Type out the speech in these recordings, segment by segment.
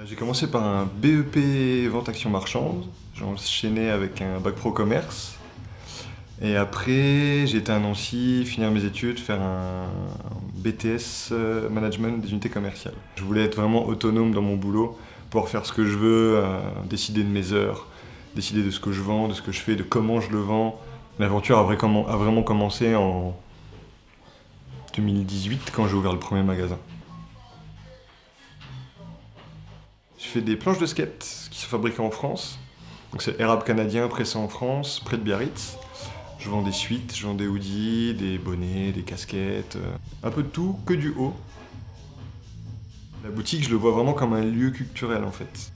J'ai commencé par un BEP Vente Action Marchande. J'ai enchaîné avec un bac pro commerce. Et après, j'ai été à Nancy, finir mes études, faire un BTS Management des unités commerciales. Je voulais être vraiment autonome dans mon boulot, pouvoir faire ce que je veux, décider de mes heures, décider de ce que je vends, de ce que je fais, de comment je le vends. L'aventure a vraiment commencé en 2018 quand j'ai ouvert le premier magasin. Je fais des planches de skate qui sont fabriquées en France. Donc c'est érable canadien pressé en France, près de Biarritz. Je vends des suites, je vends des hoodies, des bonnets, des casquettes, un peu de tout, que du haut. La boutique, je le vois vraiment comme un lieu culturel en fait.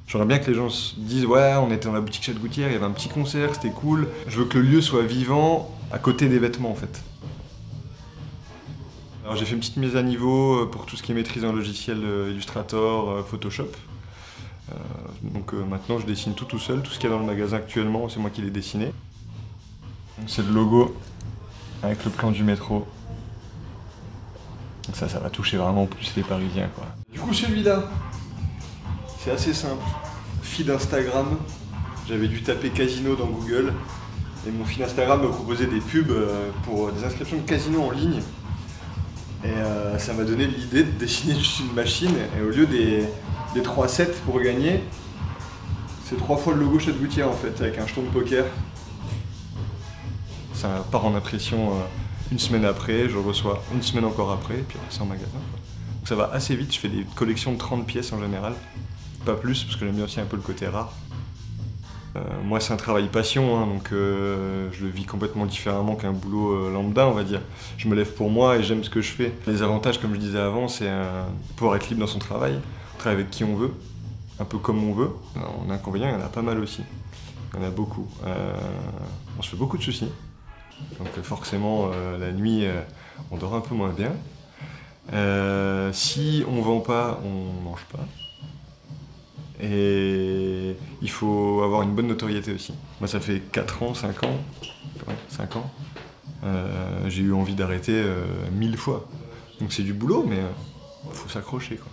J'aimerais bien que les gens se disent « Ouais, on était dans la boutique Château-Gouttière, il y avait un petit concert, c'était cool ». Je veux que le lieu soit vivant à côté des vêtements en fait. Alors j'ai fait une petite mise à niveau pour tout ce qui est maîtrise en logiciel Illustrator, Photoshop. Donc maintenant je dessine tout seul, tout ce qu'il y a dans le magasin actuellement, c'est moi qui l'ai dessiné. C'est le logo avec le plan du métro. Donc ça va toucher vraiment plus les Parisiens quoi. Du coup celui-là, c'est assez simple. Feed Instagram, j'avais dû taper casino dans Google et mon feed Instagram me proposait des pubs pour des inscriptions de casino en ligne. Et ça m'a donné l'idée de dessiner juste une machine et au lieu des 3 sets pour gagner, c'est 3 fois le logo Château-Gouttière en fait, avec un jeton de poker. Ça part en impression une semaine après, je reçois une semaine encore après, et puis c'est en magasin. Donc ça va assez vite, je fais des collections de 30 pièces en général, pas plus, parce que j'aime bien aussi un peu le côté rare. Moi c'est un travail passion, hein, donc je le vis complètement différemment qu'un boulot lambda on va dire. Je me lève pour moi et j'aime ce que je fais. Les avantages comme je disais avant, c'est pouvoir être libre dans son travail, travailler avec qui on veut, un peu comme on veut. En inconvénient, il y en a pas mal aussi, il y en a beaucoup. On se fait beaucoup de soucis. Donc forcément, la nuit, on dort un peu moins bien. Si on vend pas, on mange pas. Et il faut avoir une bonne notoriété aussi. Moi, ça fait 4 ans, 5 ans, ouais, 5 ans. J'ai eu envie d'arrêter 1000 fois. Donc c'est du boulot, mais faut s'accrocher quoi.